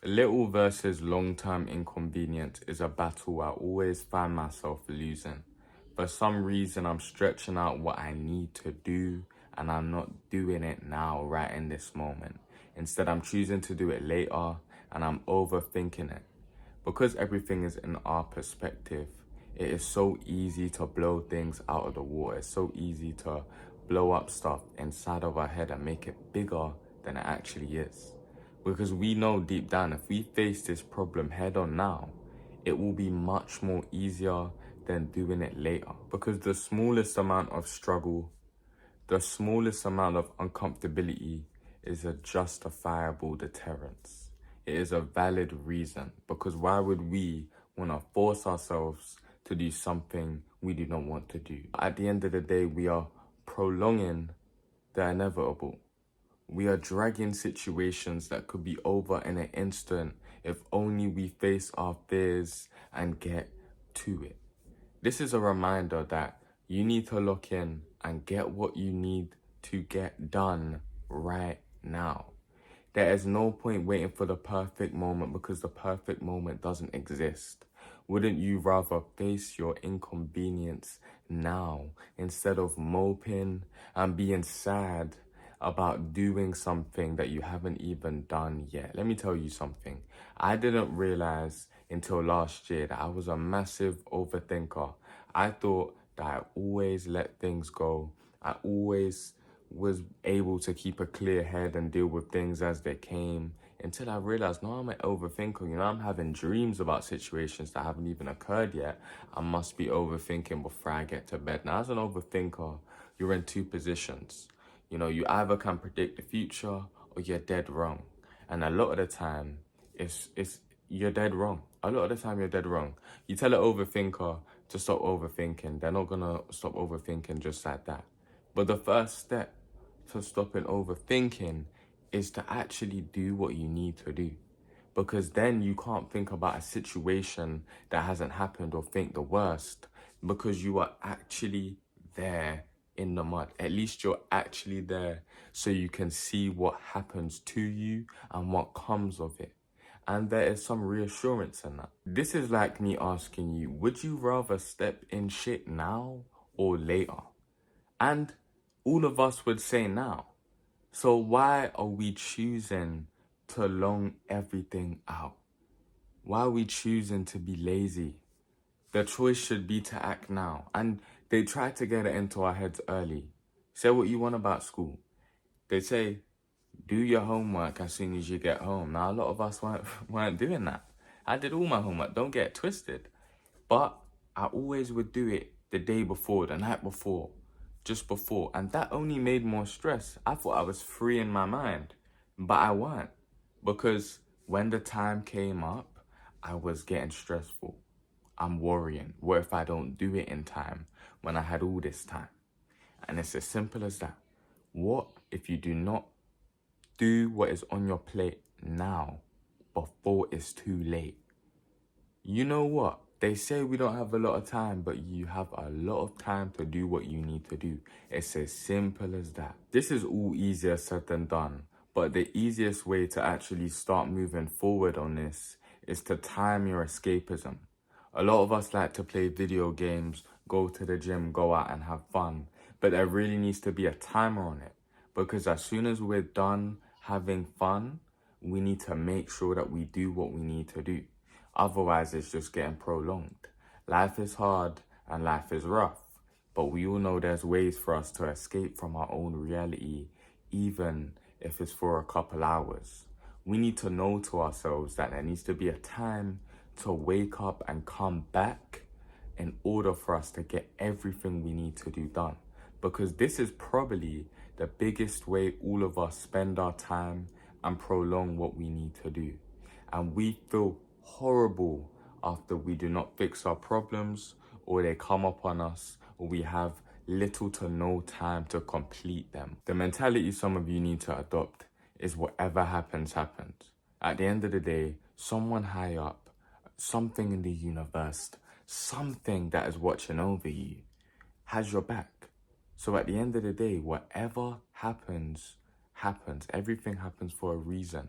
Little versus long-term inconvenience is a battle I always find myself losing. For some reason, I'm stretching out what I need to do and I'm not doing it now, right in this moment. Instead, I'm choosing to do it later and I'm overthinking it. Because everything is in our perspective, it is so easy to blow things out of the water. It's so easy to blow up stuff inside of our head and make it bigger than it actually is. Because we know deep down, if we face this problem head on now, it will be much more easier than doing it later. Because the smallest amount of struggle, the smallest amount of uncomfortability is a justifiable deterrence. It is a valid reason, because why would we want to force ourselves to do something we do not want to do? At the end of the day, we are prolonging the inevitable. We are dragging situations that could be over in an instant if only we face our fears and get to it. This is a reminder that you need to lock in and get what you need to get done right now. There is no point waiting for the perfect moment because the perfect moment doesn't exist. Wouldn't you rather face your inconvenience now instead of moping and being sad about doing something that you haven't even done yet? Let me tell you something. I didn't realize until last year that I was a massive overthinker. I thought that I always let things go. I always was able to keep a clear head and deal with things as they came, until I realized, no, I'm an overthinker. I'm having dreams about situations that haven't even occurred yet. I must be overthinking before I get to bed. Now, as an overthinker, you're in two positions. You either can predict the future or you're dead wrong. And a lot of the time, it's you're dead wrong. A lot of the time, you're dead wrong. You tell an overthinker to stop overthinking, they're not gonna stop overthinking just like that. But the first step to stopping overthinking is to actually do what you need to do. Because then you can't think about a situation that hasn't happened or think the worst, because you are actually there in the mud. At least you're actually there so you can see what happens to you and what comes of it. And there is some reassurance in that. This is like me asking you, would you rather step in shit now or later? And all of us would say now. So why are we choosing to long everything out? Why are we choosing to be lazy? The choice should be to act now. And they try to get it into our heads early. Say what you want about school. They say, do your homework as soon as you get home. Now, a lot of us weren't doing that. I did all my homework, don't get it twisted. But I always would do it the day before, the night before, just before. And that only made more stress. I thought I was free in my mind, but I weren't. Because when the time came up, I was getting stressful. I'm worrying. What if I don't do it in time when I had all this time? And it's as simple as that. What if you do not do what is on your plate now before it's too late? You know what? They say we don't have a lot of time, but you have a lot of time to do what you need to do. It's as simple as that. This is all easier said than done, but the easiest way to actually start moving forward on this is to time your escapism. A lot of us like to play video games, go to the gym, go out and have fun, but there really needs to be a timer on it, because as soon as we're done having fun, we need to make sure that we do what we need to do. Otherwise, it's just getting prolonged. Life is hard and life is rough, but we all know there's ways for us to escape from our own reality, even if it's for a couple hours. We need to know to ourselves that there needs to be a time to wake up and come back in order for us to get everything we need to do done. Because this is probably the biggest way all of us spend our time and prolong what we need to do. And we feel horrible after we do not fix our problems, or they come upon us, or we have little to no time to complete them. The mentality some of you need to adopt is whatever happens, happens. At the end of the day, someone high up, something in the universe, something that is watching over you, has your back. So at the end of the day, whatever happens, happens. Everything happens for a reason.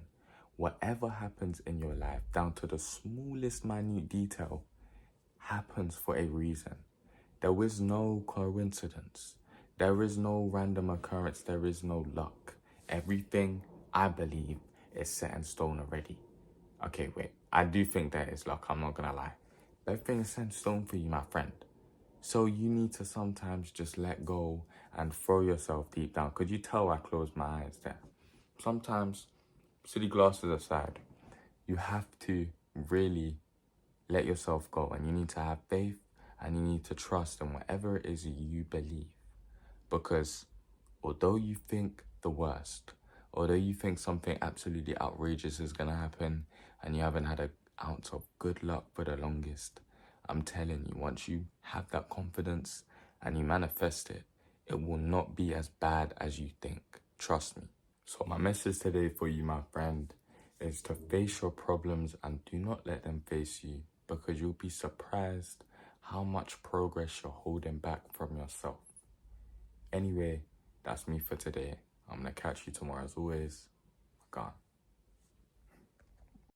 Whatever happens in your life, down to the smallest minute detail, happens for a reason. There is no coincidence. There is no random occurrence. There is no luck. Everything, I believe, is set in stone already. Okay, wait. I do think there is luck. I'm not gonna lie. Everything is set in stone for you, my friend. So you need to sometimes just let go and throw yourself deep down. Could you tell I closed my eyes there? Sometimes, silly glasses aside, you have to really let yourself go, and you need to have faith, and you need to trust in whatever it is you believe. Because although you think the worst, although you think something absolutely outrageous is going to happen and you haven't had an ounce of good luck for the longest, I'm telling you, once you have that confidence and you manifest it, it will not be as bad as you think. Trust me. So my message today for you, my friend, is to face your problems and do not let them face you, because you'll be surprised how much progress you're holding back from yourself. Anyway, that's me for today. I'm going to catch you tomorrow as always. Gone.